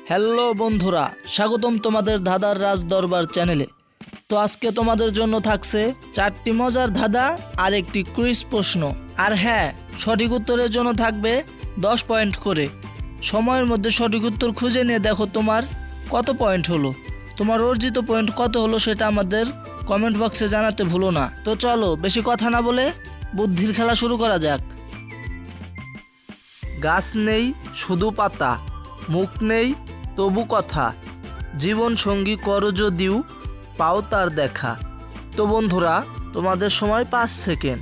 Hello বন্ধুরা, স্বাগতম তোমাদের ধাঁধার রাজ দরবার চ্যানেলে। তো আজকে তোমাদের জন্য থাকছে 4টি মজার ধাঁধা আর একটি কুইজ প্রশ্ন। আর হ্যাঁ, সঠিক উত্তরের জন্য থাকবে 10 পয়েন্ট করে। সময়ের মধ্যে সঠিক উত্তর খুঁজে নিয়ে দেখো তোমার কত পয়েন্ট হলো। তোমার অর্জিত পয়েন্ট কত হলো সেটা আমাদের কমেন্ট বক্সে জানাতে ভুলো না। তো চলো বেশি কথা না বলে বুদ্ধির খেলা শুরু করা যাক। গাছ নেই শুধু পাতা, মুখ নেই তবু কথা, জীবন সঙ্গী করো যদিও পাও তার দেখা। তো বন্ধুরা, তোমাদের সময় 5 সেকেন্ড।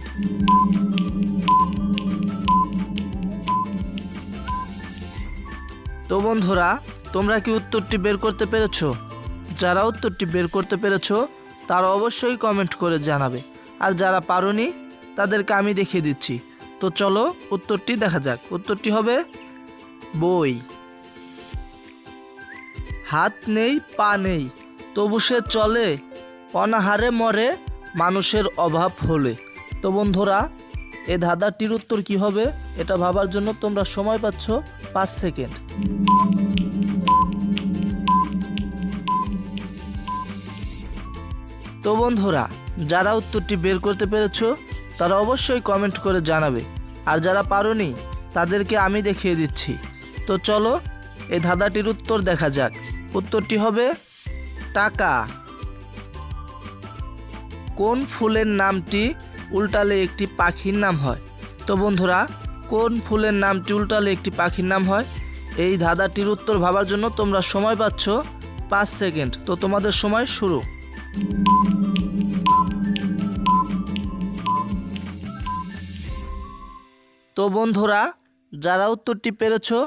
তো বন্ধুরা, তোমরা কি উত্তরটি বের করতে পেরেছো? যারা উত্তরটি বের করতে পেরেছো তারা অবশ্যই কমেন্ট করে জানাবে, আর যারা পারোনি তাদেরকে আমি দেখিয়ে দিচ্ছি। তো চলো উত্তরটি দেখা যাক। উত্তরটি হবে বই। হাত নেই পা নেই তবু সে চলে, অনাহারে মরে মানুষের অভাব হলে। তো বন্ধুরা, এই ধাঁধাটির উত্তর কি হবে এটা ভাবার জন্য তোমরা সময় পাচ্ছ 5 সেকেন্ড। তো বন্ধুরা, যারা উত্তরটি বের করতে পেরেছো তারা অবশ্যই কমেন্ট করে জানাবে, আর যারা পারোনি তাদেরকে আমি দেখিয়ে দিচ্ছি। তো চলো এই ধাঁধাটির উত্তর দেখা যাক। উত্তরটি হবে টাকা। কোন ফুলের নামটি উল্টালে একটি পাখির নাম হয়? তো বন্ধুরা, কোন ফুলের নামটি উল্টালে একটি পাখির নাম হয়? এই ধাঁধাটির উত্তর ভাবার জন্য তোমরা সময় পাচ্ছ 5 সেকেন্ড। তো তোমাদের সময় শুরু। তো বন্ধুরা, যারা উত্তরটি পেরেছো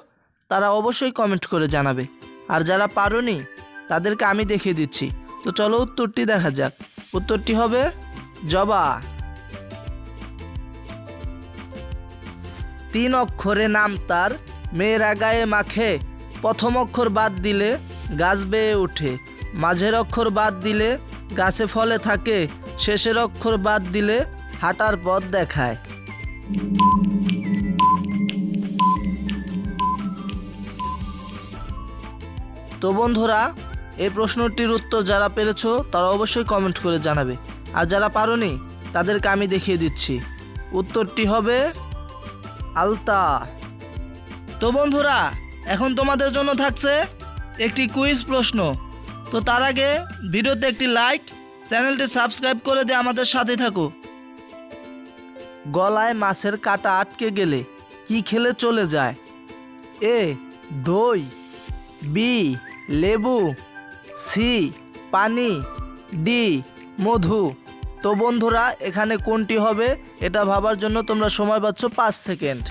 তারা অবশ্যই কমেন্ট করে জানাবে, আর যারা পারোনি তাদেরকে আমি দেখিয়ে দিচ্ছি। তো চলো উত্তরটি দেখা যাক। উত্তরটি হবে জবা। 3 অক্ষরে নাম তার, মেয়েরা গায়ে মাখে, প্রথম অক্ষর বাদ দিলে গাছ বেয়ে ওঠে, মাঝের অক্ষর বাদ দিলে গাছে ফলে থাকে, শেষের অক্ষর বাদ দিলে হাঁটার পথ দেখায়। তো বন্ধুরা, এই প্রশ্নটির উত্তর যারা পেরেছো তারা অবশ্যই কমেন্ট করে জানাবে, আর যারা পারোনি তাদেরকে আমি দেখিয়ে দিচ্ছি। উত্তরটি হবে আলতা। তো বন্ধুরা, এখন তোমাদের জন্য থাকছে একটি কুইজ প্রশ্ন। তো তার আগে ভিডিওতে একটি লাইক, চ্যানেলটি সাবস্ক্রাইব করে দিয়ে আমাদের সাথে থাকো। গলায় মাছের কাঁটা আটকে গেলে কি খেলে চলে যায়? এ দই, বি লেবু, সি পানি, ডি মধু। তো বন্ধুরা, এখানে কোনটি হবে এটা ভাবার জন্য তোমরা সময় পাচ্ছ 5 সেকেন্ড।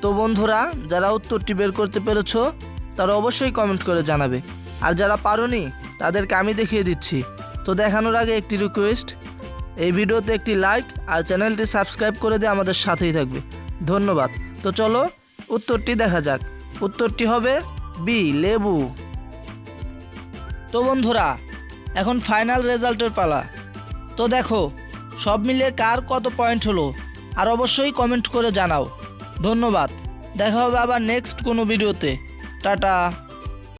তো বন্ধুরা, যারা উত্তরটি বের করতে পেরেছো তারা অবশ্যই কমেন্ট করে জানাবে, আর যারা পারোনি তাদেরকে আমি দেখিয়ে দিচ্ছি। তো দেখানোর আগে একটি রিকোয়েস্ট, এই ভিডিওতে একটি লাইক আর চ্যানেলটি সাবস্ক্রাইব করে দিয়ে আমাদের সাথেই থাকবে। ধন্যবাদ। তো চলো উত্তরটি দেখা যাক। উত্তরটি হবে বি লেবু। তো বন্ধুরা, এখন ফাইনাল রেজাল্টের পালা। তো দেখো সব মিলিয়ে কার কত পয়েন্ট হলো, আর অবশ্যই কমেন্ট করে জানাও। ধন্যবাদ। দেখা হবে আবার নেক্সট কোনো ভিডিওতে। টাটা।